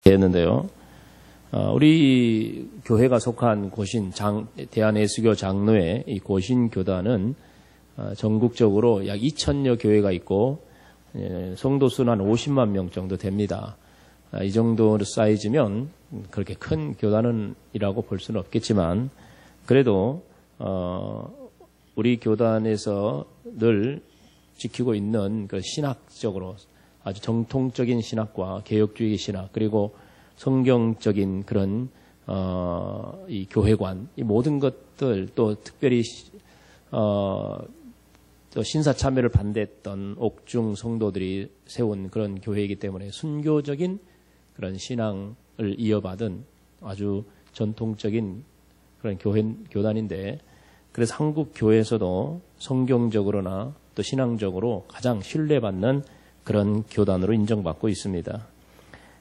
되었는데요. 우리 교회가 속한 고신 대한예수교 장로회 이 고신교단은 전국적으로 약 2,000여 교회가 있고 성도 수는 한 50만 명 정도 됩니다. 이 정도 사이즈면 그렇게 큰 교단이라고 볼 수는 없겠지만 그래도 우리 교단에서 늘 지키고 있는 그 신학적으로 아주 정통적인 신학과 개혁주의 신학 그리고 성경적인 그런 이 교회관 이 모든 것들 또 특별히 또 신사 참여를 반대했던 옥중 성도들이 세운 그런 교회이기 때문에 순교적인 그런 신앙을 이어받은 아주 전통적인 그런 교단인데 그래서 한국 교회에서도 성경적으로나 또 신앙적으로 가장 신뢰받는 그런 교단으로 인정받고 있습니다.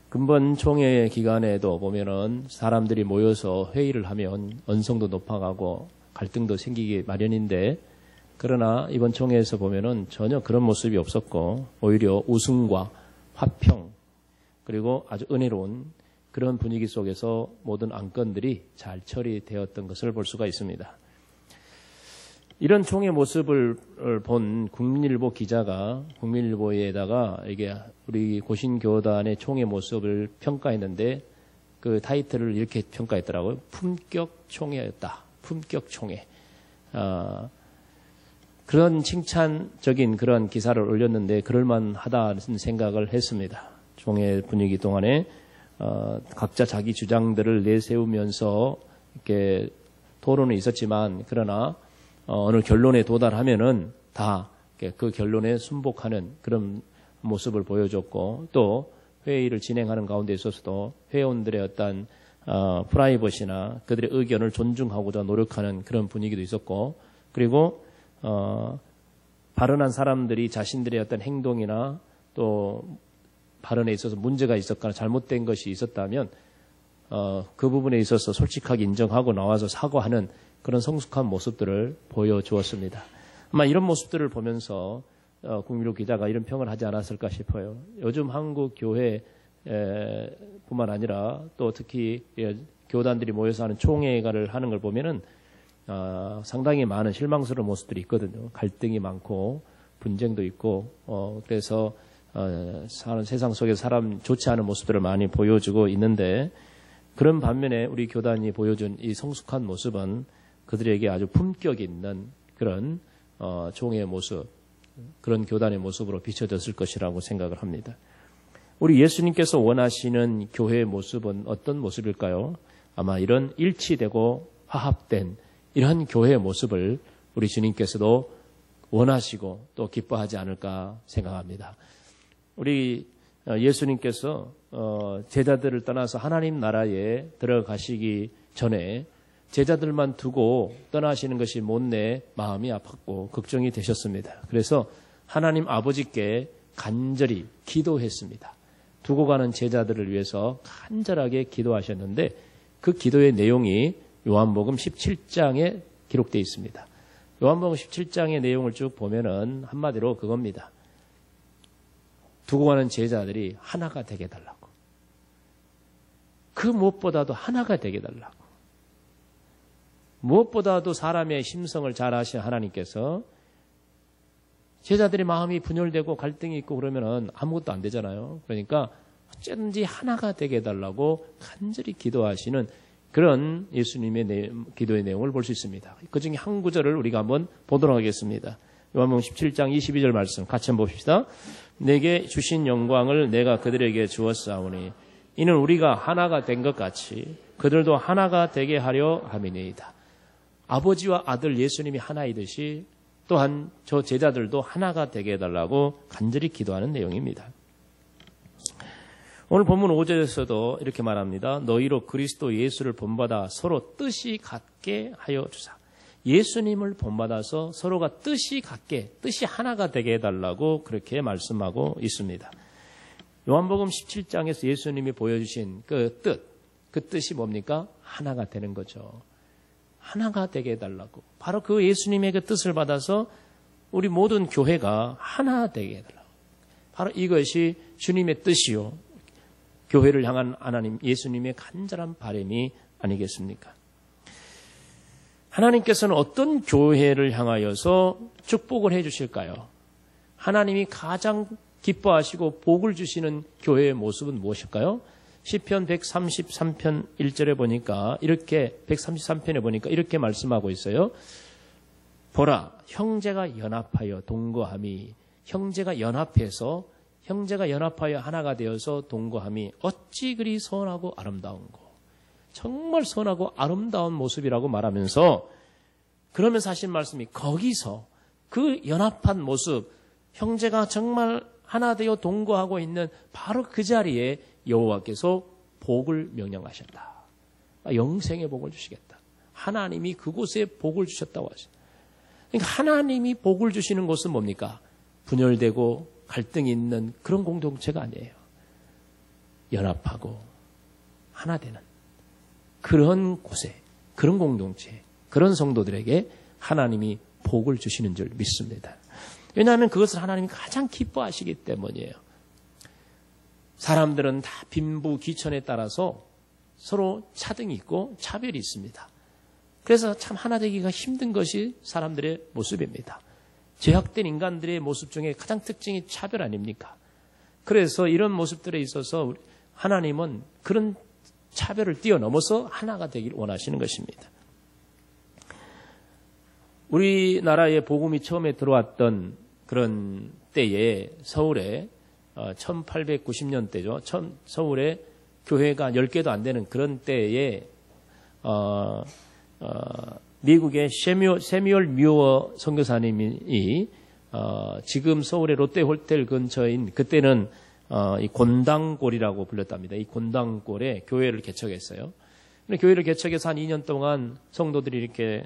근본 총회 기간에도 보면은 사람들이 모여서 회의를 하면 언성도 높아가고 갈등도 생기기 마련인데 그러나 이번 총회에서 보면은 전혀 그런 모습이 없었고 오히려 웃음과 화평 그리고 아주 은혜로운 그런 분위기 속에서 모든 안건들이 잘 처리되었던 것을 볼 수가 있습니다. 이런 총회 모습을 본 국민일보 기자가 국민일보에다가 이게 우리 고신교단의 총회 모습을 평가했는데 그 타이틀을 이렇게 평가했더라고요. 품격 총회였다. 품격 총회. 그런 칭찬적인 그런 기사를 올렸는데 그럴만하다는 생각을 했습니다. 총회 분위기 동안에 각자 자기 주장들을 내세우면서 이렇게 토론은 있었지만 그러나 어느 결론에 도달하면은 다 그 결론에 순복하는 그런 모습을 보여줬고 또 회의를 진행하는 가운데 있어서도 회원들의 어떤 프라이버시나 그들의 의견을 존중하고자 노력하는 그런 분위기도 있었고 그리고 발언한 사람들이 자신들의 어떤 행동이나 또 발언에 있어서 문제가 있었거나 잘못된 것이 있었다면 그 부분에 있어서 솔직하게 인정하고 나와서 사과하는 그런 성숙한 모습들을 보여주었습니다. 아마 이런 모습들을 보면서 국민일보 기자가 이런 평을 하지 않았을까 싶어요. 요즘 한국 교회 뿐만 아니라 또 특히 교단들이 모여서 하는 총회를 하는 걸 보면은 상당히 많은 실망스러운 모습들이 있거든요. 갈등이 많고 분쟁도 있고 그래서 사는 세상 속에서 사람 좋지 않은 모습들을 많이 보여주고 있는데 그런 반면에 우리 교단이 보여준 이 성숙한 모습은 그들에게 아주 품격 있는 그런 총회의 모습, 그런 교단의 모습으로 비춰졌을 것이라고 생각을 합니다. 우리 예수님께서 원하시는 교회의 모습은 어떤 모습일까요? 아마 이런 일치되고 화합된 이런 교회의 모습을 우리 주님께서도 원하시고 또 기뻐하지 않을까 생각합니다. 우리 예수님께서 제자들을 떠나서 하나님 나라에 들어가시기 전에 제자들만 두고 떠나시는 것이 못내 마음이 아팠고 걱정이 되셨습니다. 그래서 하나님 아버지께 간절히 기도했습니다. 두고 가는 제자들을 위해서 간절하게 기도하셨는데 그 기도의 내용이 요한복음 17장에 기록되어 있습니다. 요한복음 17장의 내용을 쭉 보면은 한마디로 그겁니다. 두고 가는 제자들이 하나가 되게 해달라고. 그 무엇보다도 하나가 되게 해달라고. 무엇보다도 사람의 심성을 잘 아시는 하나님께서 제자들의 마음이 분열되고 갈등이 있고 그러면은 아무것도 안 되잖아요. 그러니까 어쨌든지 하나가 되게 해달라고 간절히 기도하시는 그런 예수님의 기도의 내용을 볼 수 있습니다. 그중에 한 구절을 우리가 한번 보도록 하겠습니다. 요한복음 17장 22절 말씀 같이 한번 봅시다. 내게 주신 영광을 내가 그들에게 주었사오니 이는 우리가 하나가 된 것 같이 그들도 하나가 되게 하려 함이니이다. 아버지와 아들 예수님이 하나이듯이 또한 저 제자들도 하나가 되게 해달라고 간절히 기도하는 내용입니다. 오늘 본문 5절에서도 이렇게 말합니다. 너희로 그리스도 예수를 본받아 서로 뜻이 같게 하여 주사. 예수님을 본받아서 서로가 뜻이 같게, 뜻이 하나가 되게 해달라고 그렇게 말씀하고 있습니다. 요한복음 17장에서 예수님이 보여주신 그 뜻이 뭡니까? 하나가 되는 거죠. 하나가 되게 해달라고. 바로 그 예수님의 그 뜻을 받아서 우리 모든 교회가 하나 되게 해달라고. 바로 이것이 주님의 뜻이요. 교회를 향한 하나님, 예수님의 간절한 바람이 아니겠습니까? 하나님께서는 어떤 교회를 향하여서 축복을 해 주실까요? 하나님이 가장 기뻐하시고 복을 주시는 교회의 모습은 무엇일까요? 시편 133편 1절에 보니까 이렇게 133편에 보니까 이렇게 말씀하고 있어요. 보라, 형제가 연합하여 동거함이, 형제가 연합하여 하나가 되어서 동거함이 어찌 그리 선하고 아름다운고. 정말 선하고 아름다운 모습이라고 말하면서, 그러면서 하신 말씀이 거기서 그 연합한 모습, 형제가 정말 하나 되어 동거하고 있는 바로 그 자리에 여호와께서 복을 명령하셨다. 영생의 복을 주시겠다. 하나님이 그곳에 복을 주셨다고 하십니다. 그러니까 하나님이 복을 주시는 곳은 뭡니까? 분열되고 갈등이 있는 그런 공동체가 아니에요. 연합하고 하나 되는 그런 곳에, 그런 공동체, 그런 성도들에게 하나님이 복을 주시는 줄 믿습니다. 왜냐하면 그것을 하나님이 가장 기뻐하시기 때문이에요. 사람들은 다 빈부 귀천에 따라서 서로 차등이 있고 차별이 있습니다. 그래서 참 하나 되기가 힘든 것이 사람들의 모습입니다. 죄악된 인간들의 모습 중에 가장 특징이 차별 아닙니까? 그래서 이런 모습들에 있어서 하나님은 그런 차별을 뛰어넘어서 하나가 되길 원하시는 것입니다. 우리나라에 복음이 처음에 들어왔던 그런 때에 서울에 1890년대죠. 서울에 교회가 10개도 안 되는 그런 때에 미국의 세뮤얼 뮤어 선교사님이 지금 서울의 롯데호텔 근처인, 그때는 이 곤당골이라고 불렸답니다. 이 곤당골에 교회를 개척했어요. 근데 교회를 개척해서 한 2년 동안 성도들이 이렇게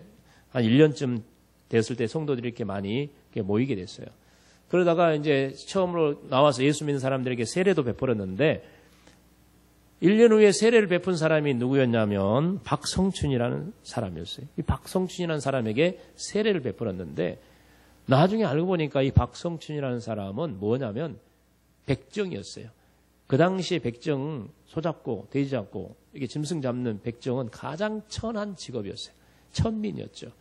한 1년쯤 됐을 때 성도들이 이렇게 많이 모이게 됐어요. 그러다가 이제 처음으로 나와서 예수 믿는 사람들에게 세례도 베풀었는데 1년 후에 세례를 베푼 사람이 누구였냐면 박성춘이라는 사람이었어요. 이 박성춘이라는 사람에게 세례를 베풀었는데 나중에 알고 보니까 이 박성춘이라는 사람은 뭐냐면 백정이었어요. 그 당시에 백정, 소잡고 돼지 잡고 이게 짐승 잡는 백정은 가장 천한 직업이었어요. 천민이었죠.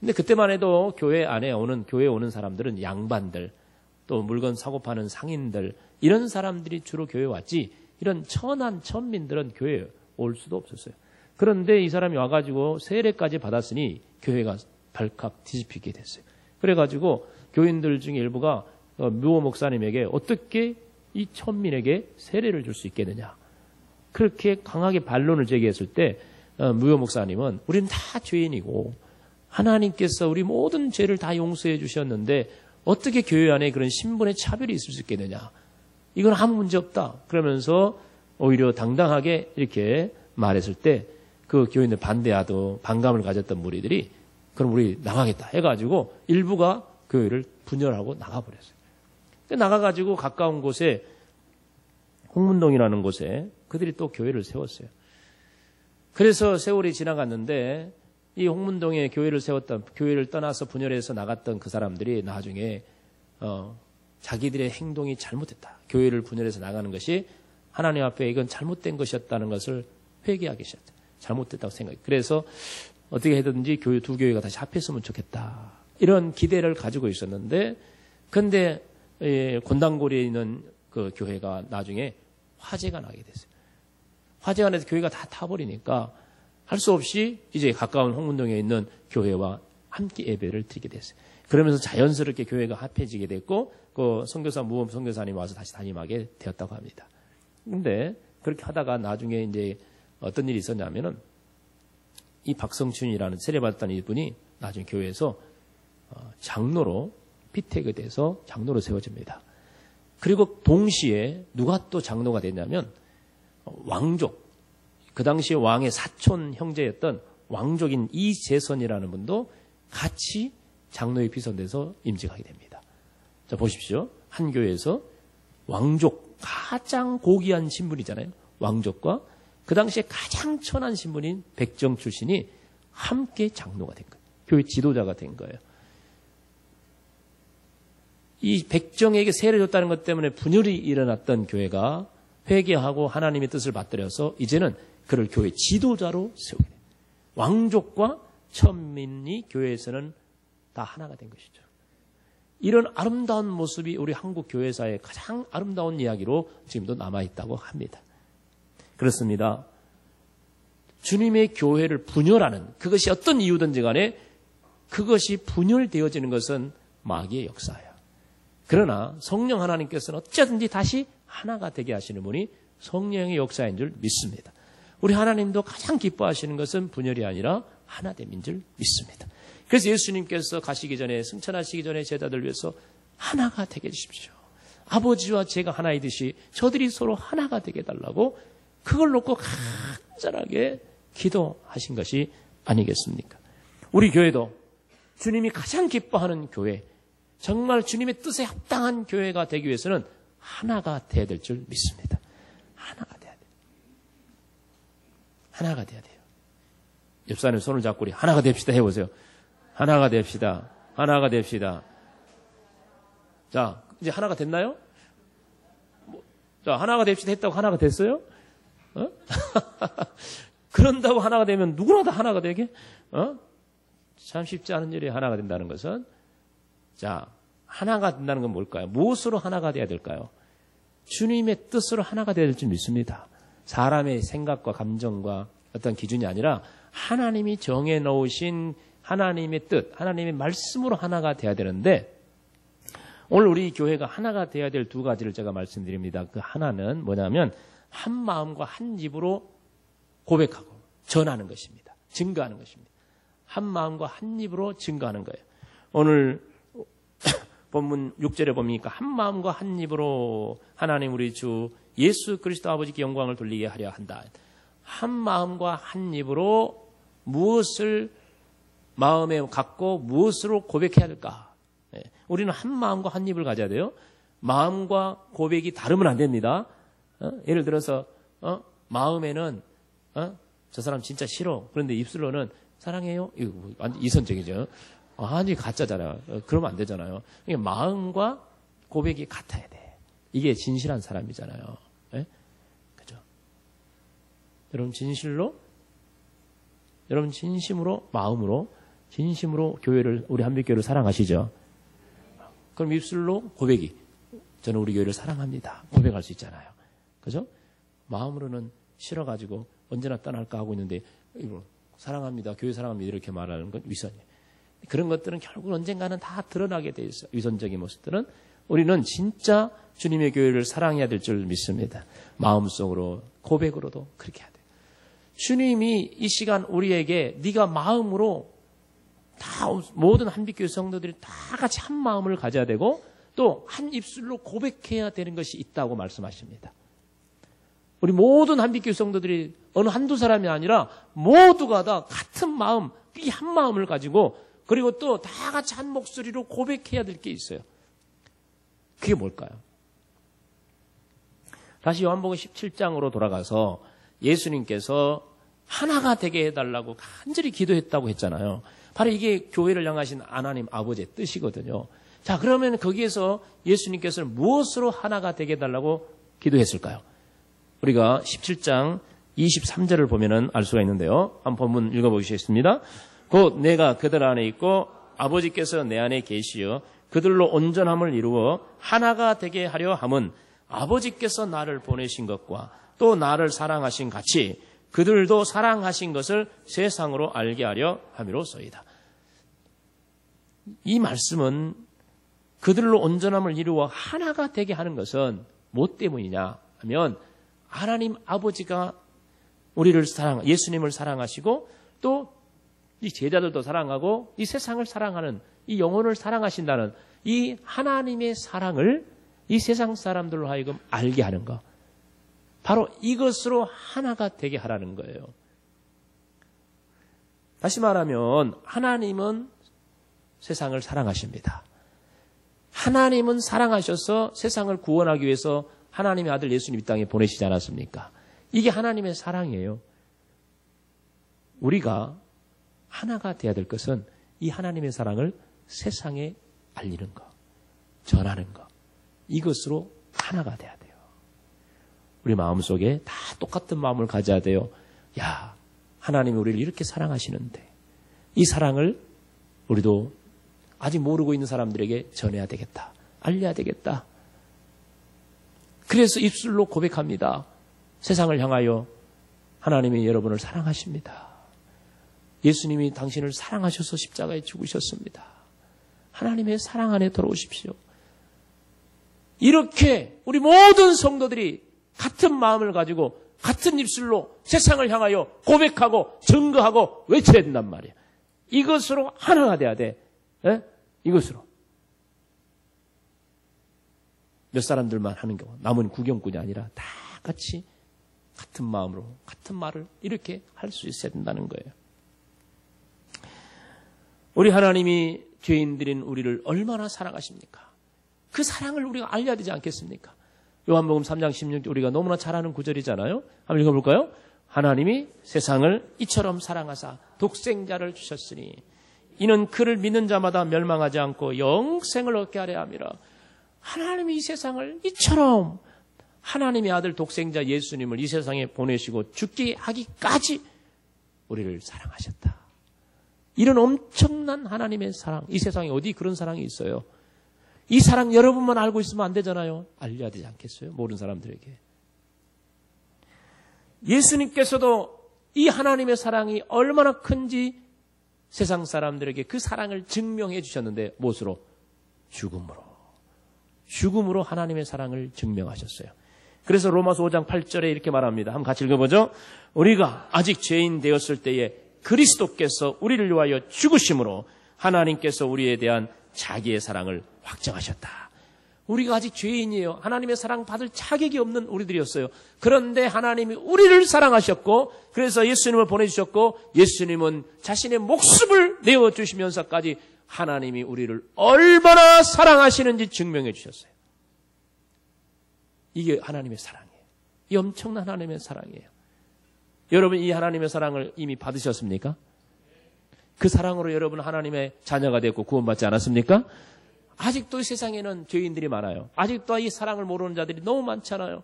근데 그때만 해도 교회에 오는 사람들은 양반들, 또 물건 사고 파는 상인들, 이런 사람들이 주로 교회에 왔지 이런 천한 천민들은 교회에 올 수도 없었어요. 그런데 이 사람이 와가지고 세례까지 받았으니 교회가 발칵 뒤집히게 됐어요. 그래가지고 교인들 중에 일부가 뮤어 목사님에게 어떻게 이 천민에게 세례를 줄 수 있겠느냐, 그렇게 강하게 반론을 제기했을 때 뮤어 목사님은 우리는 다 죄인이고 하나님께서 우리 모든 죄를 다 용서해 주셨는데 어떻게 교회 안에 그런 신분의 차별이 있을 수 있겠느냐, 이건 아무 문제 없다 그러면서 오히려 당당하게 이렇게 말했을 때 그 교인들 반대하도 반감을 가졌던 무리들이 그럼 우리 나가겠다 해가지고 일부가 교회를 분열하고 나가버렸어요. 나가가지고 가까운 곳에 홍문동이라는 곳에 그들이 또 교회를 세웠어요. 그래서 세월이 지나갔는데 이 홍문동에 교회를 떠나서 분열해서 나갔던 그 사람들이 나중에 자기들의 행동이 잘못됐다, 교회를 분열해서 나가는 것이 하나님 앞에 이건 잘못된 것이었다는 것을 회개하기 시작했다. 잘못됐다고 생각해. 그래서 어떻게 해든지 두 교회가 다시 합했으면 좋겠다, 이런 기대를 가지고 있었는데, 근데 곤당골에 있는 그 교회가 나중에 화재가 나게 됐어요. 화재가 나서 교회가 다 타버리니까 할 수 없이 이제 가까운 홍문동에 있는 교회와 함께 예배를 드리게 됐어요. 그러면서 자연스럽게 교회가 합해지게 됐고, 그 무험 선교사님이 와서 다시 담임하게 되었다고 합니다. 근데 그렇게 하다가 나중에 이제 어떤 일이 있었냐면은 이 박성춘이라는 세례받았다는 이분이 나중에 교회에서 장로로 피택이 돼서 장로로 세워집니다. 그리고 동시에 누가 또 장로가 됐냐면 왕족, 그 당시 왕의 사촌 형제였던 왕족인 이재선이라는 분도 같이 장로에 비선돼서 임직하게 됩니다. 자, 보십시오. 한 교회에서 왕족, 가장 고귀한 신분이잖아요. 왕족과 그 당시에 가장 천한 신분인 백정 출신이 함께 장로가 된 거예요. 교회 지도자가 된 거예요. 이 백정에게 세례를 줬다는 것 때문에 분열이 일어났던 교회가 회개하고 하나님의 뜻을 받들여서 이제는 그를 교회 지도자로 세우게 돼요. 왕족과 천민이 교회에서는 다 하나가 된 것이죠. 이런 아름다운 모습이 우리 한국 교회사의 가장 아름다운 이야기로 지금도 남아있다고 합니다. 그렇습니다. 주님의 교회를 분열하는, 그것이 어떤 이유든지 간에 그것이 분열되어지는 것은 마귀의 역사예요. 그러나 성령 하나님께서는 어쨌든지 다시 하나가 되게 하시는 분이 성령의 역사인 줄 믿습니다. 우리 하나님도 가장 기뻐하시는 것은 분열이 아니라 하나됨인 줄 믿습니다. 그래서 예수님께서 가시기 전에, 승천하시기 전에 제자들 위해서 하나가 되게 해주십시오. 아버지와 제가 하나이듯이 저들이 서로 하나가 되게 해달라고 그걸 놓고 간절하게 기도하신 것이 아니겠습니까? 우리 교회도 주님이 가장 기뻐하는 교회, 정말 주님의 뜻에 합당한 교회가 되기 위해서는 하나가 돼야 될 줄 믿습니다. 하나가 돼야 돼요. 하나가 돼야 돼요. 옆 사람의 손을 잡고 우리 하나가 됩시다 해보세요. 하나가 됩시다. 하나가 됩시다. 자, 이제 하나가 됐나요? 자, 하나가 됩시다 했다고 하나가 됐어요? 그런다고 하나가 되면 누구나 다 하나가 되게? 참 쉽지 않은 일이 하나가 된다는 것은, 자, 하나가 된다는 건 뭘까요? 무엇으로 하나가 돼야 될까요? 주님의 뜻으로 하나가 돼야 될 줄 믿습니다. 사람의 생각과 감정과 어떤 기준이 아니라 하나님이 정해 놓으신 하나님의 뜻, 하나님의 말씀으로 하나가 돼야 되는데, 오늘 우리 교회가 하나가 돼야 될 두 가지를 제가 말씀드립니다. 그 하나는 뭐냐면 한 마음과 한 입으로 고백하고 전하는 것입니다. 증거하는 것입니다. 한 마음과 한 입으로 증거하는 거예요. 오늘 본문 6절에 보니까 한 마음과 한 입으로 하나님 우리 주 예수 그리스도 아버지께 영광을 돌리게 하려 한다. 한 마음과 한 입으로 무엇을 마음에 갖고 무엇으로 고백해야 할까? 우리는 한 마음과 한 입을 가져야 돼요. 마음과 고백이 다르면 안 됩니다. 예를 들어서 마음에는 저 사람 진짜 싫어. 그런데 입술로는 사랑해요. 이거 완전 이선적이죠. 아니 가짜잖아요. 그러면 안 되잖아요. 마음과 고백이 같아야 돼. 이게 진실한 사람이잖아요. 네? 그죠? 여러분 여러분 진심으로 마음으로 진심으로 교회를 우리 한빛교회를 사랑하시죠? 그럼 입술로 고백이 저는 우리 교회를 사랑합니다. 고백할 수 있잖아요. 그죠? 마음으로는 싫어가지고 언제나 떠날까 하고 있는데 이거 사랑합니다. 교회 사랑합니다. 이렇게 말하는 건 위선이에요. 그런 것들은 결국 언젠가는 다 드러나게 돼 있어요. 위선적인 모습들은. 우리는 진짜 주님의 교회를 사랑해야 될 줄 믿습니다. 마음속으로 고백으로도 그렇게 해야 돼요. 주님이 이 시간 우리에게 네가 마음으로 다 모든 한빛교회 성도들이 다 같이 한 마음을 가져야 되고 또 한 입술로 고백해야 되는 것이 있다고 말씀하십니다. 우리 모든 한빛교회 성도들이 어느 한두 사람이 아니라 모두가 다 같은 마음, 이 한 마음을 가지고 그리고 또 다 같이 한 목소리로 고백해야 될 게 있어요. 그게 뭘까요? 다시 요한복음 17장으로 돌아가서 예수님께서 하나가 되게 해달라고 간절히 기도했다고 했잖아요. 바로 이게 교회를 향하신 하나님 아버지의 뜻이거든요. 자, 그러면 거기에서 예수님께서는 무엇으로 하나가 되게 해달라고 기도했을까요? 우리가 17장 23절을 보면은 알 수가 있는데요. 한번 본문 읽어보시겠습니다. 곧 내가 그들 안에 있고 아버지께서 내 안에 계시어 그들로 온전함을 이루어 하나가 되게 하려 함은 아버지께서 나를 보내신 것과 또 나를 사랑하신 같이 그들도 사랑하신 것을 세상으로 알게 하려 함이로소이다. 이 말씀은 그들로 온전함을 이루어 하나가 되게 하는 것은 뭐 때문이냐 하면 하나님 아버지가 우리를 예수님을 사랑하시고 또 이 제자들도 사랑하고 이 세상을 사랑하는 이 영혼을 사랑하신다는 이 하나님의 사랑을 이 세상 사람들로 하여금 알게 하는 것. 바로 이것으로 하나가 되게 하라는 거예요. 다시 말하면 하나님은 세상을 사랑하십니다. 하나님은 사랑하셔서 세상을 구원하기 위해서 하나님의 아들 예수님 이 땅에 보내시지 않았습니까? 이게 하나님의 사랑이에요. 우리가 하나가 돼야 될 것은 이 하나님의 사랑을 세상에 알리는 것, 전하는 것. 이것으로 하나가 돼야 돼요. 우리 마음속에 다 똑같은 마음을 가져야 돼요. 야, 하나님이 우리를 이렇게 사랑하시는데 이 사랑을 우리도 아직 모르고 있는 사람들에게 전해야 되겠다. 알려야 되겠다. 그래서 입술로 고백합니다. 세상을 향하여 하나님이 여러분을 사랑하십니다. 예수님이 당신을 사랑하셔서 십자가에 죽으셨습니다. 하나님의 사랑 안에 들어오십시오. 이렇게 우리 모든 성도들이 같은 마음을 가지고 같은 입술로 세상을 향하여 고백하고 증거하고 외쳐야 된단 말이에요. 이것으로 하나가 돼야 돼. 에? 이것으로. 몇 사람들만 하는 경우, 남은 구경꾼이 아니라 다 같이 같은 마음으로 같은 말을 이렇게 할 수 있어야 된다는 거예요. 우리 하나님이 죄인들인 우리를 얼마나 사랑하십니까? 그 사랑을 우리가 알려야 되지 않겠습니까? 요한복음 3장 16절 우리가 너무나 잘 아는 구절이잖아요. 한번 읽어볼까요? 하나님이 세상을 이처럼 사랑하사 독생자를 주셨으니 이는 그를 믿는 자마다 멸망하지 않고 영생을 얻게 하려 함이라. 하나님이 이 세상을 이처럼 하나님의 아들 독생자 예수님을 이 세상에 보내시고 죽게 하기까지 우리를 사랑하셨다. 이런 엄청난 하나님의 사랑, 이 세상에 어디 그런 사랑이 있어요? 이 사랑 여러분만 알고 있으면 안 되잖아요. 알려야 되지 않겠어요? 모르는 사람들에게. 예수님께서도 이 하나님의 사랑이 얼마나 큰지 세상 사람들에게 그 사랑을 증명해 주셨는데 무엇으로? 죽음으로. 죽음으로 하나님의 사랑을 증명하셨어요. 그래서 로마서 5장 8절에 이렇게 말합니다. 한번 같이 읽어보죠. 우리가 아직 죄인 되었을 때에 그리스도께서 우리를 위하여 죽으심으로 하나님께서 우리에 대한 자기의 사랑을 확정하셨다. 우리가 아직 죄인이에요. 하나님의 사랑 받을 자격이 없는 우리들이었어요. 그런데 하나님이 우리를 사랑하셨고 그래서 예수님을 보내주셨고 예수님은 자신의 목숨을 내어주시면서까지 하나님이 우리를 얼마나 사랑하시는지 증명해 주셨어요. 이게 하나님의 사랑이에요. 이 엄청난 하나님의 사랑이에요. 여러분 이 하나님의 사랑을 이미 받으셨습니까? 그 사랑으로 여러분 하나님의 자녀가 됐고 구원받지 않았습니까? 아직도 이 세상에는 죄인들이 많아요. 아직도 이 사랑을 모르는 자들이 너무 많잖아요.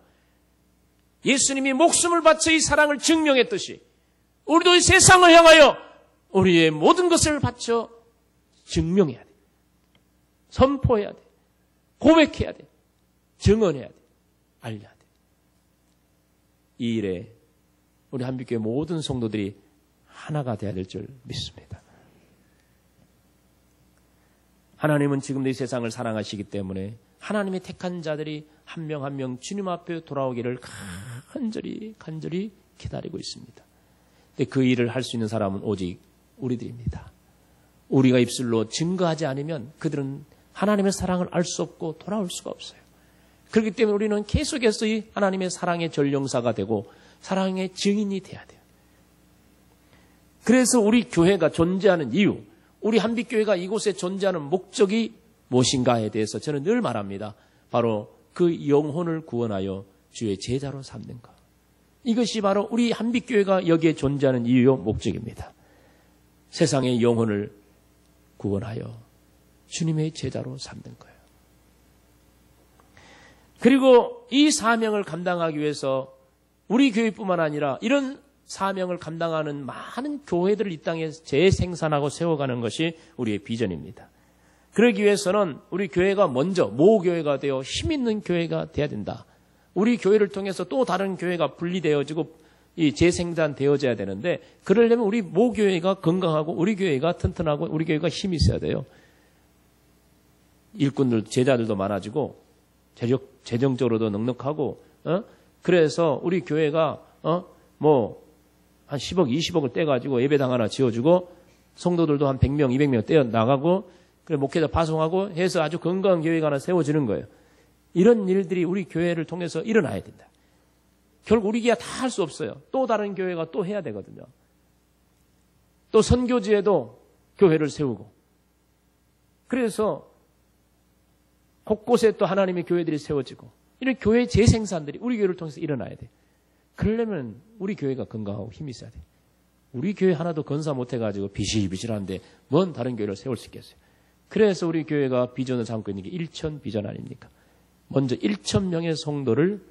예수님이 목숨을 바쳐 이 사랑을 증명했듯이 우리도 이 세상을 향하여 우리의 모든 것을 바쳐 증명해야 돼. 선포해야 돼. 고백해야 돼. 증언해야 돼. 알려야 돼. 이 일에 우리 한빛교회 모든 성도들이 하나가 되어야 될 줄 믿습니다. 하나님은 지금도 이 세상을 사랑하시기 때문에 하나님의 택한 자들이 한 명 한 명 주님 앞에 돌아오기를 간절히 기다리고 있습니다. 근데 그 일을 할 수 있는 사람은 오직 우리들입니다. 우리가 입술로 증거하지 않으면 그들은 하나님의 사랑을 알 수 없고 돌아올 수가 없어요. 그렇기 때문에 우리는 계속해서 이 하나님의 사랑의 전령사가 되고 사랑의 증인이 돼야 돼요. 그래서 우리 교회가 존재하는 이유, 우리 한빛교회가 이곳에 존재하는 목적이 무엇인가에 대해서 저는 늘 말합니다. 바로 그 영혼을 구원하여 주의 제자로 삼는 것. 이것이 바로 우리 한빛교회가 여기에 존재하는 이유요 목적입니다. 세상의 영혼을 구원하여 주님의 제자로 삼는 거예요. 그리고 이 사명을 감당하기 위해서 우리 교회뿐만 아니라 이런 사명을 감당하는 많은 교회들을 이 땅에 재생산하고 세워가는 것이 우리의 비전입니다. 그러기 위해서는 우리 교회가 먼저 모교회가 되어 힘있는 교회가 돼야 된다. 우리 교회를 통해서 또 다른 교회가 분리되어지고 이 재생산되어져야 되는데 그러려면 우리 모교회가 건강하고 우리 교회가 튼튼하고 우리 교회가 힘이 있어야 돼요. 일꾼들, 제자들도 많아지고 재정적으로도 넉넉하고 그래서 우리 교회가 한 10억, 20억을 떼가지고 예배당 하나 지어주고 성도들도 한 100명, 200명 떼어 나가고 그래 목회자 파송하고 해서 아주 건강한 교회가 하나 세워지는 거예요. 이런 일들이 우리 교회를 통해서 일어나야 된다. 결국 우리 교회가 다 할 수 없어요. 또 다른 교회가 또 해야 되거든요. 또 선교지에도 교회를 세우고 그래서 곳곳에 또 하나님의 교회들이 세워지고 이런 교회 재생산들이 우리 교회를 통해서 일어나야 돼. 그러려면 우리 교회가 건강하고 힘이 있어야 돼. 우리 교회 하나도 건사 못해가지고 비실비실한데 뭔 다른 교회를 세울 수 있겠어요. 그래서 우리 교회가 비전을 삼고 있는 게 1,000 비전 아닙니까? 먼저 1,000명의 성도를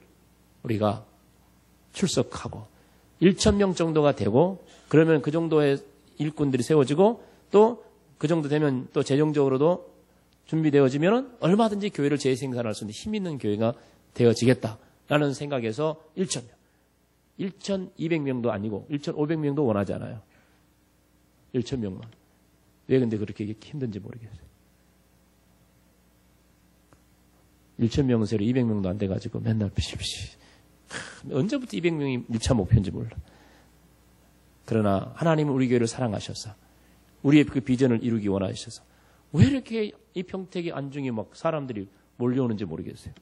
우리가 출석하고 1,000명 정도가 되고 그러면 그 정도의 일꾼들이 세워지고 또 그 정도 되면 또 재정적으로도 준비되어지면 얼마든지 교회를 재생산할 수 있는 힘 있는 교회가 되어지겠다라는 생각에서 1,000명. 1,200명도 아니고 1,500명도 원하지 않아요. 1,000명만. 왜 근데 그렇게 힘든지 모르겠어요. 1,000명은 새로 200명도 안 돼가지고 맨날 피시피시. 언제부터 200명이 1차 목표인지 몰라. 그러나 하나님은 우리 교회를 사랑하셔서 우리의 그 비전을 이루기 원하셔서 왜 이렇게 이 평택의 안중에 막 사람들이 몰려오는지 모르겠어요.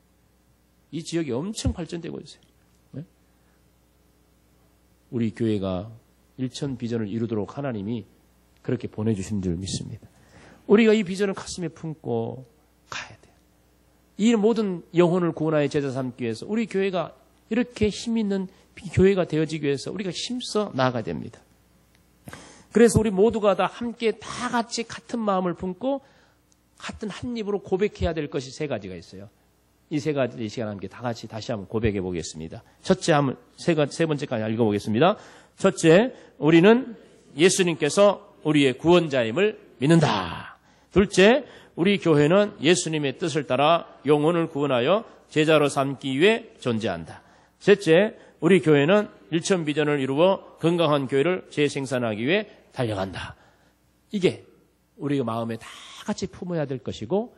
이 지역이 엄청 발전되고 있어요. 네? 우리 교회가 1천 비전을 이루도록 하나님이 그렇게 보내주신 줄 믿습니다. 우리가 이 비전을 가슴에 품고 가야 돼요. 이 모든 영혼을 구원하여 제자 삼기 위해서 우리 교회가 이렇게 힘 있는 교회가 되어지기 위해서 우리가 힘써 나아가야 됩니다. 그래서 우리 모두가 다 함께 다 같이 같은 마음을 품고 같은 한 입으로 고백해야 될 것이 세 가지가 있어요. 이 세 가지 시간 함께 다 같이 다시 한번 고백해 보겠습니다. 첫째 한번 세 번째까지 읽어보겠습니다. 첫째, 우리는 예수님께서 우리의 구원자임을 믿는다. 둘째, 우리 교회는 예수님의 뜻을 따라 영혼을 구원하여 제자로 삼기 위해 존재한다. 셋째, 우리 교회는 1천 비전을 이루어 건강한 교회를 재생산하기 위해 달려간다. 이게 우리가 마음에 다 같이 품어야 될 것이고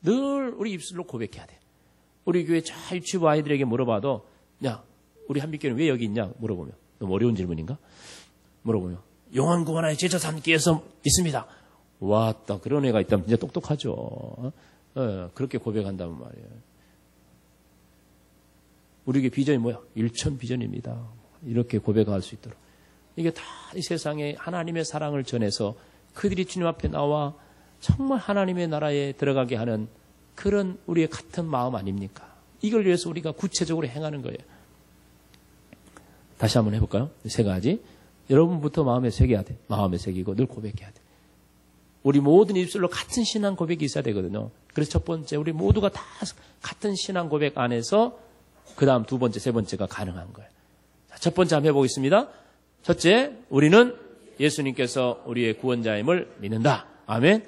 늘 우리 입술로 고백해야 돼. 우리 교회 저 유치부 아이들에게 물어봐도 야, 우리 한빛교회는 왜 여기 있냐 물어보면 너무 어려운 질문인가? 물어보면 영혼 구원하여 제자 삼기 위해서 있습니다. 왔다, 그런 애가 있다면 진짜 똑똑하죠. 그렇게 고백한다면 말이에요. 우리에게 비전이 뭐야? 1천 비전입니다. 이렇게 고백할 수 있도록. 이게 다 이 세상에 하나님의 사랑을 전해서 그들이 주님 앞에 나와 정말 하나님의 나라에 들어가게 하는 그런 우리의 같은 마음 아닙니까? 이걸 위해서 우리가 구체적으로 행하는 거예요. 다시 한번 해볼까요? 세 가지. 여러분부터 마음에 새겨야 돼. 마음에 새기고 늘 고백해야 돼. 우리 모든 입술로 같은 신앙 고백이 있어야 되거든요. 그래서 첫 번째, 우리 모두가 다 같은 신앙 고백 안에서 그 다음 두 번째, 세 번째가 가능한 거예요. 자, 첫 번째 한번 해보겠습니다. 첫째, 우리는 예수님께서 우리의 구원자임을 믿는다. 아멘.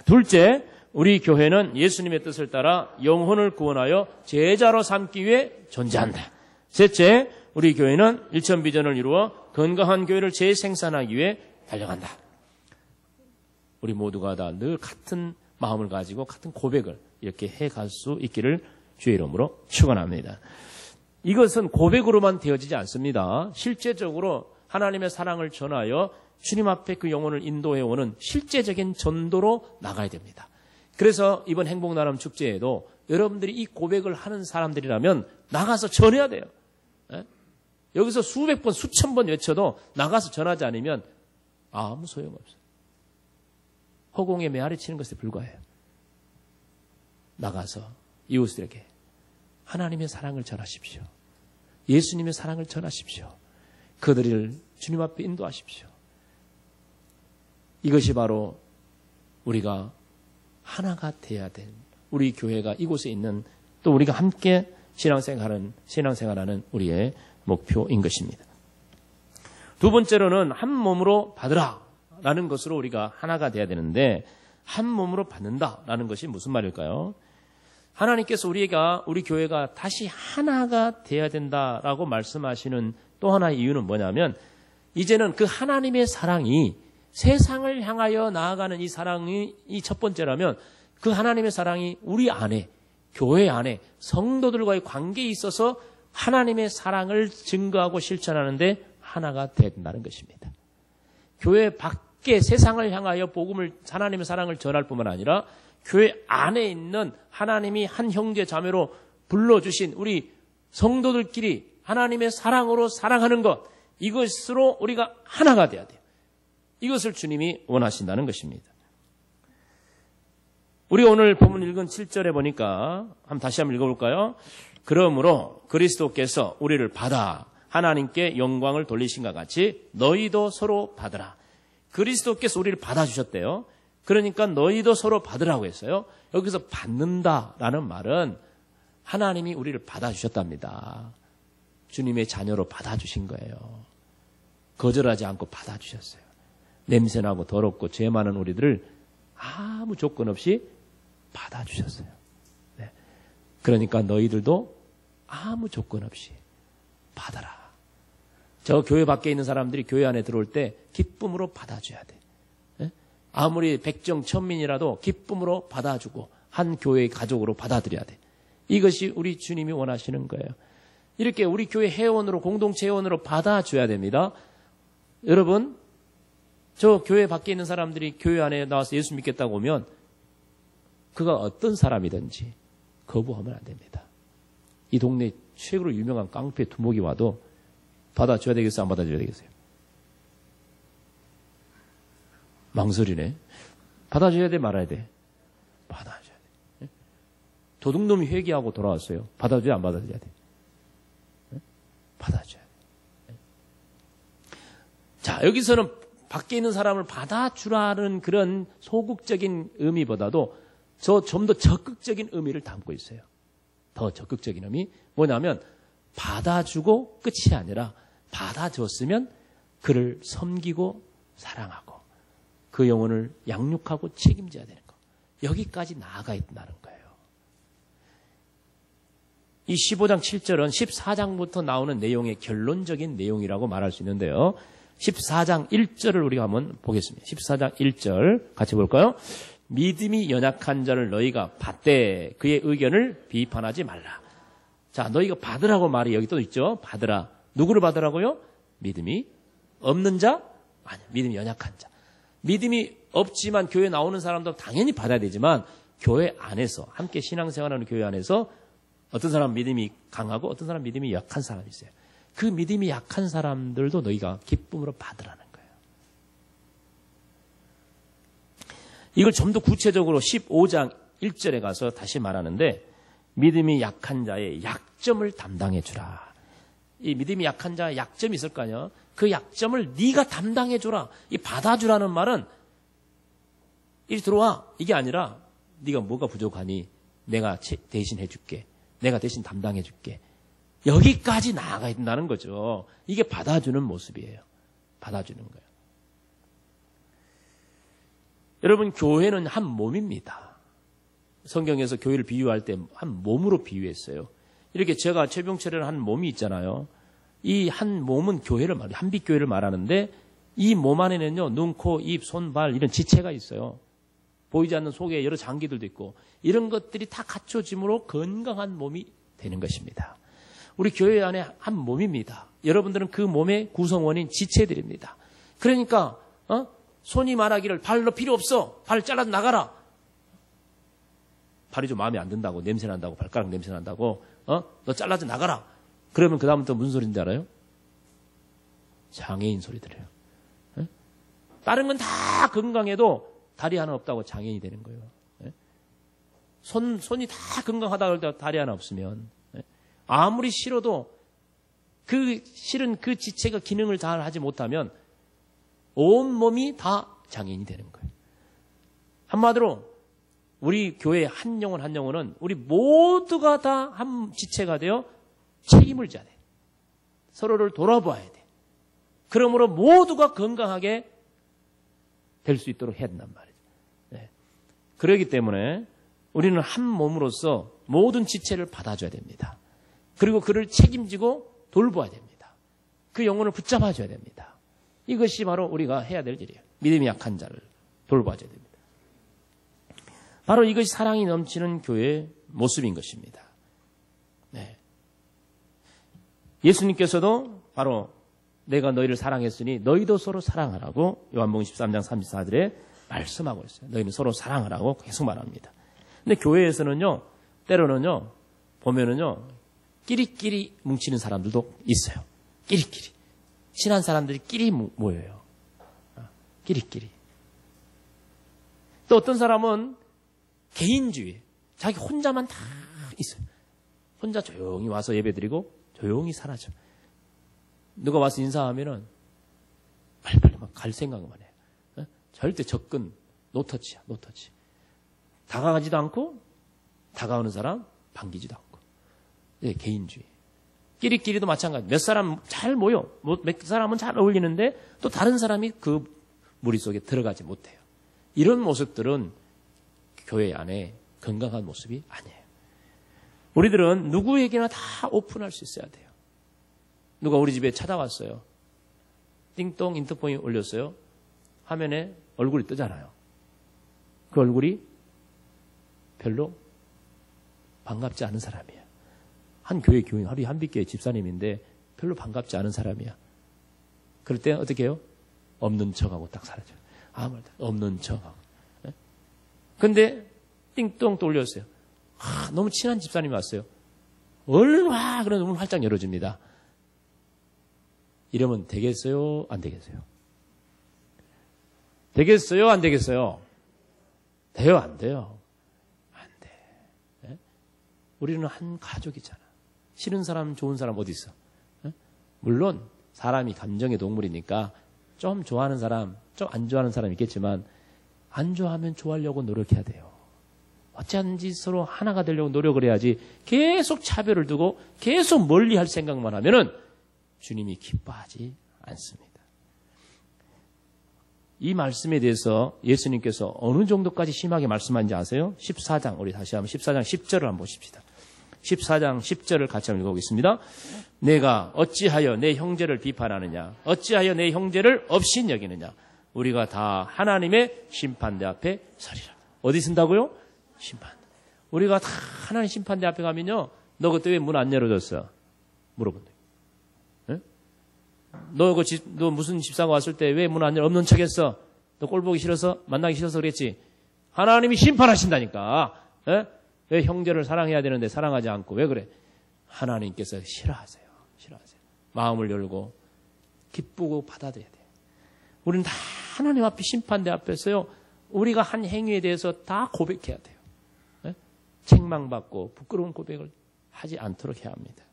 둘째, 우리 교회는 예수님의 뜻을 따라 영혼을 구원하여 제자로 삼기 위해 존재한다. 셋째, 우리 교회는 1천 비전을 이루어 건강한 교회를 재생산하기 위해 달려간다. 우리 모두가 다 늘 같은 마음을 가지고 같은 고백을 이렇게 해갈 수 있기를 주의 이름으로 축원합니다. 이것은 고백으로만 되어지지 않습니다. 실제적으로 하나님의 사랑을 전하여 주님 앞에 그 영혼을 인도해오는 실제적인 전도로 나가야 됩니다. 그래서 이번 행복나눔 축제에도 여러분들이 이 고백을 하는 사람들이라면 나가서 전해야 돼요. 여기서 수백 번, 수천 번 외쳐도 나가서 전하지 않으면 아무 소용없어요. 허공에 메아리 치는 것에 불과해요. 나가서 이웃들에게 하나님의 사랑을 전하십시오. 예수님의 사랑을 전하십시오. 그들을 주님 앞에 인도하십시오. 이것이 바로 우리가 하나가 돼야 될 우리 교회가 이곳에 있는 또 우리가 함께 신앙생활하는 우리의 목표인 것입니다. 두 번째로는 한 몸으로 받으라라는 것으로 우리가 하나가 돼야 되는데 한 몸으로 받는다라는 것이 무슨 말일까요? 하나님께서 우리 교회가 다시 하나가 돼야 된다라고 말씀하시는 또 하나의 이유는 뭐냐면 이제는 그 하나님의 사랑이 세상을 향하여 나아가는 이 사랑이 이 첫 번째라면 그 하나님의 사랑이 우리 안에 교회 안에 성도들과의 관계에 있어서 하나님의 사랑을 증거하고 실천하는데 하나가 된다는 것입니다. 교회 밖에 세상을 향하여 복음을 하나님의 사랑을 전할 뿐만 아니라 교회 안에 있는 하나님이 한 형제 자매로 불러주신 우리 성도들끼리 하나님의 사랑으로 사랑하는 것 이것으로 우리가 하나가 돼야 돼요. 이것을 주님이 원하신다는 것입니다. 우리가 오늘 본문 읽은 7절에 보니까 다시 한번 읽어볼까요? 그러므로 그리스도께서 우리를 받아 하나님께 영광을 돌리신것 같이 너희도 서로 받으라. 그리스도께서 우리를 받아주셨대요. 그러니까 너희도 서로 받으라고 했어요. 여기서 받는다라는 말은 하나님이 우리를 받아주셨답니다. 주님의 자녀로 받아주신 거예요. 거절하지 않고 받아주셨어요. 냄새나고 더럽고 죄 많은 우리들을 아무 조건 없이 받아주셨어요. 네. 그러니까 너희들도 아무 조건 없이 받아라. 저 교회 밖에 있는 사람들이 교회 안에 들어올 때 기쁨으로 받아줘야 돼. 네? 아무리 백정 천민이라도 기쁨으로 받아주고 한 교회의 가족으로 받아들여야 돼. 이것이 우리 주님이 원하시는 거예요. 이렇게 우리 교회 회원으로 공동체 회원으로 받아줘야 됩니다. 여러분, 저 교회 밖에 있는 사람들이 교회 안에 나와서 예수 믿겠다고 오면 그가 어떤 사람이든지 거부하면 안 됩니다. 이 동네 최고로 유명한 깡패 두목이 와도 받아줘야 되겠어요? 안 받아줘야 되겠어요? 망설이네. 받아줘야 돼? 말아야 돼? 받아줘야 돼. 도둑놈이 회개하고 돌아왔어요. 받아줘야 안 받아줘야 돼? 받아줘야 돼. 자, 여기서는 밖에 있는 사람을 받아주라는 그런 소극적인 의미보다도 좀 더 적극적인 의미를 담고 있어요. 더 적극적인 의미 뭐냐면 받아주고 끝이 아니라 받아줬으면 그를 섬기고 사랑하고 그 영혼을 양육하고 책임져야 되는 거. 여기까지 나아가 있다는 거예요. 이 15장 7절은 14장부터 나오는 내용의 결론적인 내용이라고 말할 수 있는데요. 14장 1절을 우리가 한번 보겠습니다. 14장 1절 같이 볼까요? 믿음이 연약한 자를 너희가 받되 그의 의견을 비판하지 말라. 자, 너희가 받으라고 말이 여기 또 있죠. 받으라. 누구를 받으라고요? 믿음이 없는 자? 아니, 믿음이 연약한 자. 믿음이 없지만 교회 나오는 사람도 당연히 받아야 되지만 교회 안에서 함께 신앙생활하는 교회 안에서 어떤 사람 믿음이 강하고 어떤 사람 믿음이 약한 사람이 있어요. 그 믿음이 약한 사람들도 너희가 기쁨으로 받으라는 거예요. 이걸 좀 더 구체적으로 15장 1절에 가서 다시 말하는데 믿음이 약한 자의 약점을 담당해 주라. 이 믿음이 약한 자의 약점이 있을 거 아니야. 그 약점을 네가 담당해 주라. 이 받아주라는 말은 이리 들어와 이게 아니라 네가 뭐가 부족하니 내가 대신 해줄게. 내가 대신 담당해 줄게. 여기까지 나아가야 된다는 거죠. 이게 받아주는 모습이에요. 받아주는 거예요. 여러분, 교회는 한 몸입니다. 성경에서 교회를 비유할 때 한 몸으로 비유했어요. 이렇게 제가 최병철이라는 한 몸이 있잖아요. 이 한 몸은 교회를 말해요. 한빛교회를 말하는데 이 몸 안에는요, 눈, 코, 입, 손, 발 이런 지체가 있어요. 보이지 않는 속에 여러 장기들도 있고 이런 것들이 다 갖춰짐으로 건강한 몸이 되는 것입니다. 우리 교회 안에 한 몸입니다. 여러분들은 그 몸의 구성원인 지체들입니다. 그러니까 손이 말하기를 발로 필요 없어. 발 잘라서 나가라. 발이 좀 마음에 안 든다고 냄새 난다고 발가락 냄새 난다고 너 잘라서 나가라. 그러면 그 다음부터 무슨 소리인지 알아요? 장애인 소리 들어요. 다른 건 다 건강해도 다리 하나 없다고 장애인이 되는 거예요. 손이 다 건강하다고 할 때 다리 하나 없으면 아무리 싫어도 그 싫은 그 지체가 기능을 잘 하지 못하면 온 몸이 다 장애인이 되는 거예요. 한마디로 우리 교회의 한 영혼 한 영혼은 우리 모두가 다 한 지체가 되어 책임을 져야 돼. 서로를 돌아봐야 돼. 그러므로 모두가 건강하게 될 수 있도록 해야 된단 말이죠. 네. 그렇기 때문에 우리는 한 몸으로서 모든 지체를 받아줘야 됩니다. 그리고 그를 책임지고 돌봐야 됩니다. 그 영혼을 붙잡아줘야 됩니다. 이것이 바로 우리가 해야 될 일이에요. 믿음이 약한 자를 돌봐줘야 됩니다. 바로 이것이 사랑이 넘치는 교회의 모습인 것입니다. 네. 예수님께서도 바로 내가 너희를 사랑했으니 너희도 서로 사랑하라고 요한복음 13장 34절에 말씀하고 있어요. 너희는 서로 사랑하라고 계속 말합니다. 근데 교회에서는요, 때로는요, 보면은요, 끼리끼리 뭉치는 사람들도 있어요. 끼리끼리. 친한 사람들이 끼리 모여요. 끼리끼리. 또 어떤 사람은 개인주의. 자기 혼자만 다 있어요. 혼자 조용히 와서 예배드리고 조용히 사라져. 누가 와서 인사하면은 빨리빨리 막 갈 생각만 해요. 절대 접근, 노터치야, 노터치. 다가가지도 않고 다가오는 사람 반기지도 않고. 네, 개인주의. 끼리끼리도 마찬가지. 몇 사람 잘 모여. 몇 사람은 잘 어울리는데 또 다른 사람이 그 무리 속에 들어가지 못해요. 이런 모습들은 교회 안에 건강한 모습이 아니에요. 우리들은 누구에게나 다 오픈할 수 있어야 돼요. 누가 우리 집에 찾아왔어요. 띵동 인터폰이 울렸어요. 화면에 얼굴이 뜨잖아요. 그 얼굴이 별로 반갑지 않은 사람이야. 한 교회 교인, 하루에 한빛교회 집사님인데 별로 반갑지 않은 사람이야. 그럴 때 어떻게 해요? 없는 척하고 딱 사라져요. 아무 말도 없는 척하고. 근데 띵동 또 울렸어요. 너무 친한 집사님이 왔어요. 얼른 와! 그러면 문 활짝 열어줍니다. 이러면 되겠어요? 안 되겠어요? 되겠어요? 안 되겠어요? 돼요? 안 돼요? 안 돼. 네? 우리는 한 가족이잖아. 싫은 사람, 좋은 사람 어디 있어? 네? 물론 사람이 감정의 동물이니까 좀 좋아하는 사람, 좀 안 좋아하는 사람 있겠지만 안 좋아하면 좋아하려고 노력해야 돼요. 어찌하든지 서로 하나가 되려고 노력을 해야지 계속 차별을 두고 계속 멀리할 생각만 하면은 주님이 기뻐하지 않습니다. 이 말씀에 대해서 예수님께서 어느 정도까지 심하게 말씀하는지 아세요? 14장, 우리 다시 한번 14장 10절을 한번 보십시다. 14장 10절을 같이 한번 읽어보겠습니다. 내가 어찌하여 내 형제를 비판하느냐? 어찌하여 내 형제를 업신여기느냐? 우리가 다 하나님의 심판대 앞에 서리라. 어디 쓴다고요? 심판. 우리가 다 하나님 심판대 앞에 가면요. 너 그때 왜 문 안 열어줬어? 물어본대. 응? 너 무슨 집사가 왔을 때 왜 문 안 열어? 없는 척했어? 너 꼴 보기 싫어서? 만나기 싫어서 그랬지? 하나님이 심판하신다니까. 에? 왜 형제를 사랑해야 되는데 사랑하지 않고 왜 그래? 하나님께서 싫어하세요. 싫어하세요. 마음을 열고 기쁘고 받아들여야 돼요. 우리는 다 하나님 앞에 심판대 앞에서요. 우리가 한 행위에 대해서 다 고백해야 돼요. 에? 책망받고 부끄러운 고백을 하지 않도록 해야 합니다.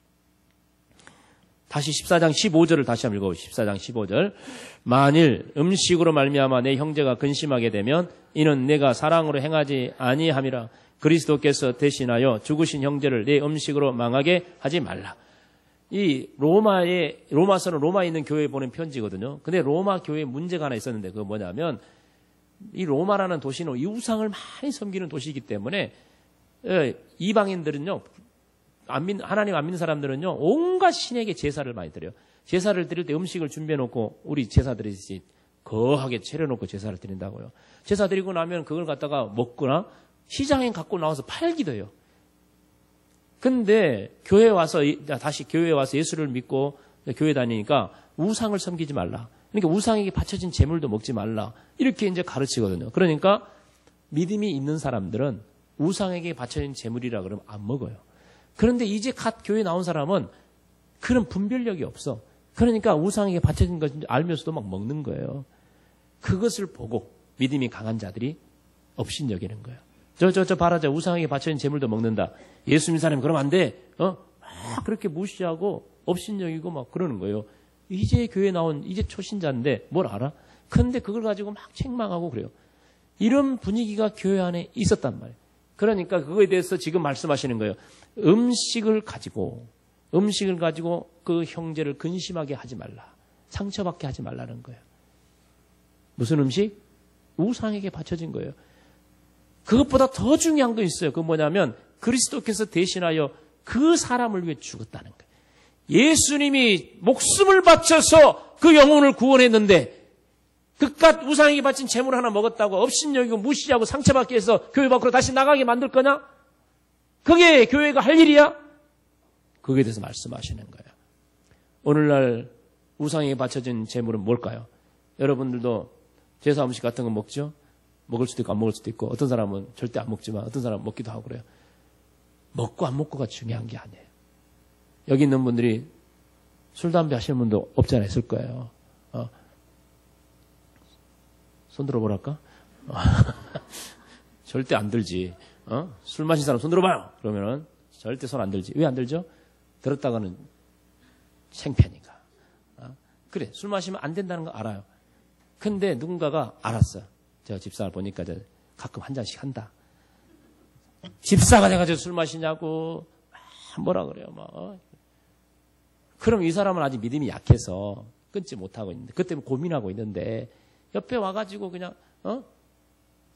다시 14장 15절을 다시 한번 읽어보시죠. 14장 15절. 만일 음식으로 말미암아 내 형제가 근심하게 되면 이는 내가 사랑으로 행하지 아니함이라. 그리스도께서 대신하여 죽으신 형제를 내 음식으로 망하게 하지 말라. 이 로마서는 로마에 있는 교회에 보낸 편지거든요. 근데 로마 교회에 문제가 하나 있었는데 그거 뭐냐면 이 로마라는 도시는 이 우상을 많이 섬기는 도시이기 때문에 이방인들은요. 하나님 안 믿는 사람들은요. 온갖 신에게 제사를 많이 드려요. 제사를 드릴 때 음식을 준비해놓고 우리 제사드리듯이 거하게 차려놓고 제사를 드린다고요. 제사 드리고 나면 그걸 갖다가 먹거나 시장에 갖고 나와서 팔기도 해요. 근데 다시 교회에 와서 예수를 믿고 교회 다니니까 우상을 섬기지 말라. 그러니까 우상에게 바쳐진 제물도 먹지 말라. 이렇게 이제 가르치거든요. 그러니까 믿음이 있는 사람들은 우상에게 바쳐진 제물이라 그러면 안 먹어요. 그런데 이제 갓 교회 나온 사람은 그런 분별력이 없어. 그러니까 우상에게 바쳐진 것인지 알면서도 막 먹는 거예요. 그것을 보고 믿음이 강한 자들이 업신여기는 거예요. 저 봐라, 저 우상에게 바쳐진 제물도 먹는다. 예수 믿는 사람이 그러면 안 돼. 막 그렇게 무시하고 업신여기고 막 그러는 거예요. 이제 교회 나온 이제 초신자인데 뭘 알아? 그런데 그걸 가지고 막 책망하고 그래요. 이런 분위기가 교회 안에 있었단 말이에요. 그러니까 그거에 대해서 지금 말씀하시는 거예요. 음식을 가지고 그 형제를 근심하게 하지 말라. 상처받게 하지 말라는 거예요. 무슨 음식? 우상에게 바쳐진 거예요. 그것보다 더 중요한 거 있어요. 그건 뭐냐면 그리스도께서 대신하여 그 사람을 위해 죽었다는 거예요. 예수님이 목숨을 바쳐서 그 영혼을 구원했는데 그깟 우상에게 바친 재물 하나 먹었다고 업신여기고 무시하고 상처받게 해서 교회 밖으로 다시 나가게 만들 거냐? 그게 교회가 할 일이야? 그거에 대해서 말씀하시는 거예요. 오늘날 우상에게 바쳐진 재물은 뭘까요? 여러분들도 제사 음식 같은 거 먹죠? 먹을 수도 있고 안 먹을 수도 있고 어떤 사람은 절대 안 먹지만 어떤 사람은 먹기도 하고 그래요. 먹고 안 먹고가 중요한 게 아니에요. 여기 있는 분들이 술, 담배 하시는 분도 없지 않아 있을 거예요. 손 들어보랄까? 절대 안 들지. 술 마신 사람 손 들어봐요. 그러면은 절대 손 안 들지. 왜 안 들죠? 들었다가는 창피하니까. 그래, 술 마시면 안 된다는 거 알아요. 근데 누군가가 알았어. 제가 집사를 보니까 가끔 한 잔씩 한다. 집사가 돼가지고 술 마시냐고 뭐라 그래요. 막 그럼 이 사람은 아직 믿음이 약해서 끊지 못하고 있는데, 그것 때문에 고민하고 있는데, 옆에 와가지고 그냥,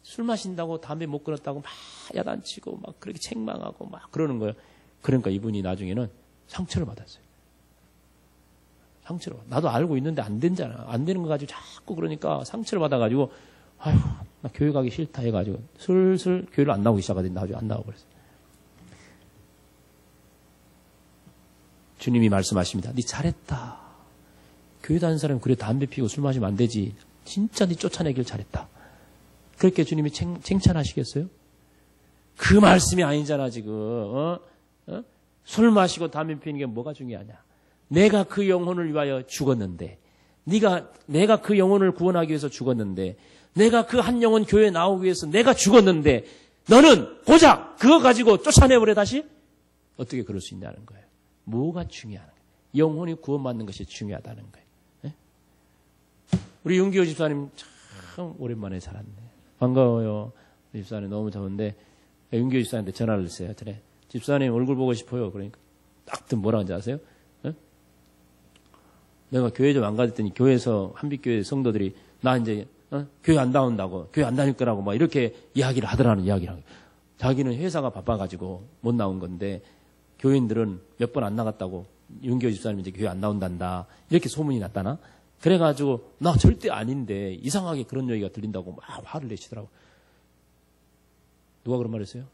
술 마신다고 담배 못 끊었다고 막 야단치고 막 그렇게 책망하고 막 그러는 거예요. 그러니까 이분이 나중에는 상처를 받았어요. 상처를. 나도 알고 있는데 안 된잖아. 안 되는 거 가지고 자꾸 그러니까 상처를 받아가지고, 아휴, 나 교회 가기 싫다 해가지고 슬슬 교회를 안 나오기 시작하더니 나중에 안 나오고 그랬어요. 주님이 말씀하십니다. 네 잘했다. 교회 다니는 사람이 그래 담배 피우고 술 마시면 안 되지. 진짜 네 쫓아내길 잘했다. 그렇게 주님이 칭찬하시겠어요? 그 말씀이 아니잖아 지금. 술 마시고 담배 피우는 게 뭐가 중요하냐. 내가 그 영혼을 위하여 죽었는데, 내가 그 영혼을 구원하기 위해서 죽었는데, 내가 그 한 영혼 교회에 나오기 위해서 내가 죽었는데, 너는 고작 그거 가지고 쫓아내버려 다시? 어떻게 그럴 수 있냐는 거예요. 뭐가 중요하는 거예요? 영혼이 구원받는 것이 중요하다는 거예요. 네? 우리 윤기호 집사님 참 오랜만에 살았네. 반가워요. 집사님 너무 좋은데 윤기호 집사님한테 전화를 했어요. 그래, 집사님 얼굴 보고 싶어요. 그러니까 딱 뭐라 하는지 아세요? 네? 내가 교회 좀 안 가랬더니 교회에서 한빛교회 성도들이 나 이제 교회 안 나온다고, 교회 안 다닐 거라고 막 이렇게 이야기를 하더라는 이야기를. 자기는 회사가 바빠가지고 못 나온 건데 교인들은 몇 번 안 나갔다고 윤기호 집사님이 이제 교회 안 나온단다 이렇게 소문이 났다나. 그래가지고 나 절대 아닌데 이상하게 그런 얘기가 들린다고 막 화를 내시더라고. 누가 그런 말 했어요?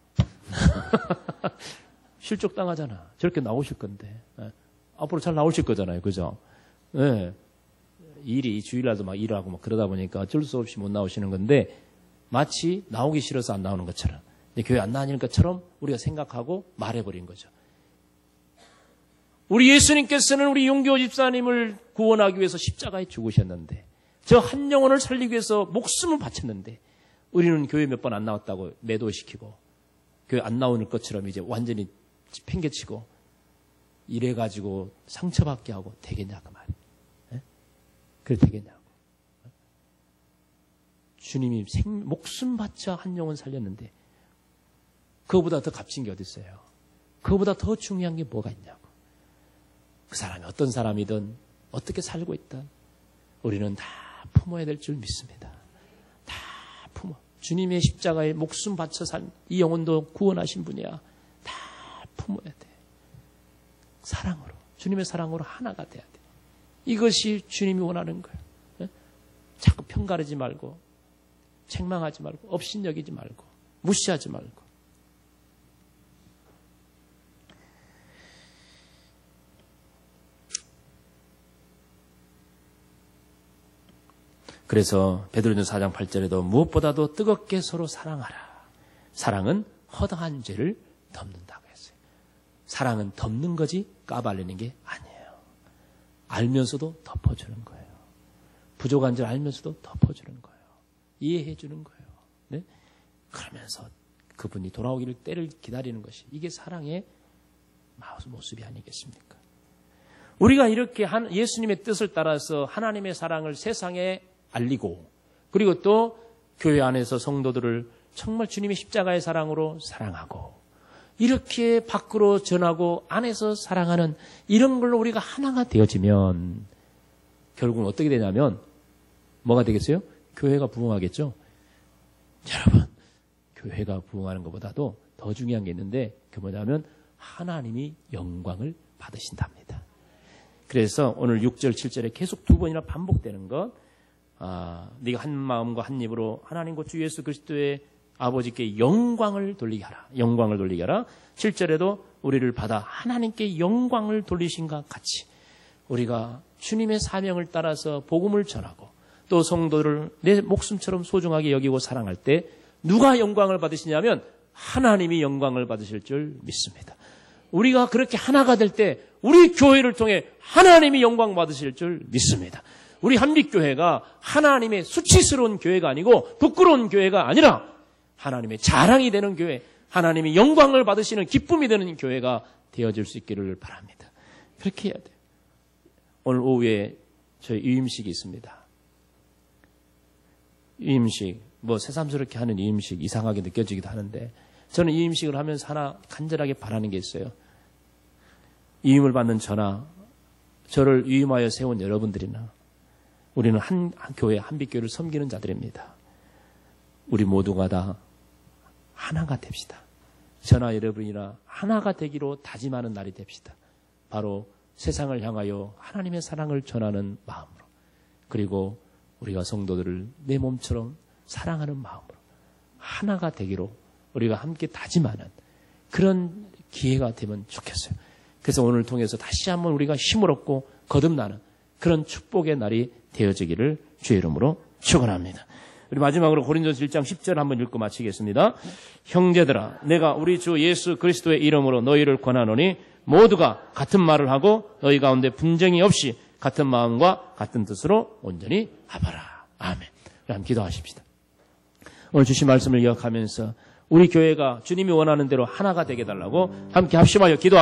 실족당하잖아. 저렇게 나오실 건데. 앞으로 잘 나오실 거잖아요. 그죠? 네. 일이 주일날도 막 일하고 막 그러다 보니까 어쩔 수 없이 못 나오시는 건데 마치 나오기 싫어서 안 나오는 것처럼, 교회 안 다니는 것처럼 우리가 생각하고 말해버린 거죠. 우리 예수님께서는 우리 윤기호 집사님을 구원하기 위해서 십자가에 죽으셨는데, 저 한 영혼을 살리기 위해서 목숨을 바쳤는데, 우리는 교회 몇 번 안 나왔다고 매도시키고 교회 안 나오는 것처럼 이제 완전히 팽개치고 이래가지고 상처받게 하고 되겠냐고 말이에요. 네? 그래 되겠냐고. 주님이 목숨 바쳐 한 영혼 살렸는데 그거보다 더 값진 게 어디 있어요? 그거보다 더 중요한 게 뭐가 있냐고. 그 사람이 어떤 사람이든 어떻게 살고 있든 우리는 다 품어야 될 줄 믿습니다. 다 품어. 주님의 십자가에 목숨 바쳐 산 이 영혼도 구원하신 분이야. 다 품어야 돼. 사랑으로. 주님의 사랑으로 하나가 돼야 돼. 이것이 주님이 원하는 거예요. 네? 자꾸 편가르지 말고, 책망하지 말고, 업신여기지 말고, 무시하지 말고. 그래서 베드로전서 4장 8절에도 무엇보다도 뜨겁게 서로 사랑하라. 사랑은 허다한 죄를 덮는다고 했어요. 사랑은 덮는 거지 까발리는 게 아니에요. 알면서도 덮어주는 거예요. 부족한 줄 알면서도 덮어주는 거예요. 이해해 주는 거예요. 네? 그러면서 그분이 돌아오기를 때를 기다리는 것이, 이게 사랑의 모습이 아니겠습니까? 우리가 이렇게 예수님의 뜻을 따라서 하나님의 사랑을 세상에 알리고, 그리고 또 교회 안에서 성도들을 정말 주님의 십자가의 사랑으로 사랑하고, 이렇게 밖으로 전하고 안에서 사랑하는 이런 걸로 우리가 하나가 되어지면 결국은 어떻게 되냐면 뭐가 되겠어요? 교회가 부흥하겠죠? 여러분, 교회가 부흥하는 것보다도 더 중요한 게 있는데 그게 뭐냐면 하나님이 영광을 받으신답니다. 그래서 오늘 6절, 7절에 계속 두 번이나 반복되는 것, 네가 한 마음과 한 입으로 하나님과 주 예수 그리스도의 아버지께 영광을 돌리게 하라. 영광을 돌리게 하라. 7절에도 우리를 받아 하나님께 영광을 돌리신과 같이 우리가 주님의 사명을 따라서 복음을 전하고 또 성도를 내 목숨처럼 소중하게 여기고 사랑할 때 누가 영광을 받으시냐면 하나님이 영광을 받으실 줄 믿습니다. 우리가 그렇게 하나가 될 때 우리 교회를 통해 하나님이 영광 받으실 줄 믿습니다. 우리 한빛교회가 하나님의 수치스러운 교회가 아니고 부끄러운 교회가 아니라 하나님의 자랑이 되는 교회, 하나님이 영광을 받으시는 기쁨이 되는 교회가 되어질 수 있기를 바랍니다. 그렇게 해야 돼요. 오늘 오후에 저희 유임식이 있습니다. 유임식, 새삼스럽게 하는 유임식 이상하게 느껴지기도 하는데 저는 유임식을 하면서 하나 간절하게 바라는 게 있어요. 유임을 받는 저나 저를 위임하여 세운 여러분들이나 우리는 한 교회, 한빛교회를 섬기는 자들입니다. 우리 모두가 다 하나가 됩시다. 저나 여러분이나 하나가 되기로 다짐하는 날이 됩시다. 바로 세상을 향하여 하나님의 사랑을 전하는 마음으로, 그리고 우리가 성도들을 내 몸처럼 사랑하는 마음으로 하나가 되기로 우리가 함께 다짐하는 그런 기회가 되면 좋겠어요. 그래서 오늘 통해서 다시 한번 우리가 힘을 얻고 거듭나는 그런 축복의 날이 되어지기를 주의 이름으로 축원합니다. 우리 마지막으로 고린도서 1장 10절 한번 읽고 마치겠습니다. 형제들아, 내가 우리 주 예수 그리스도의 이름으로 너희를 권하노니 모두가 같은 말을 하고 너희 가운데 분쟁이 없이 같은 마음과 같은 뜻으로 온전히 합하라. 아멘. 그럼 기도하십시다. 오늘 주신 말씀을 기억하면서 우리 교회가 주님이 원하는 대로 하나가 되게 해달라고 함께 합심하여 기도합니다.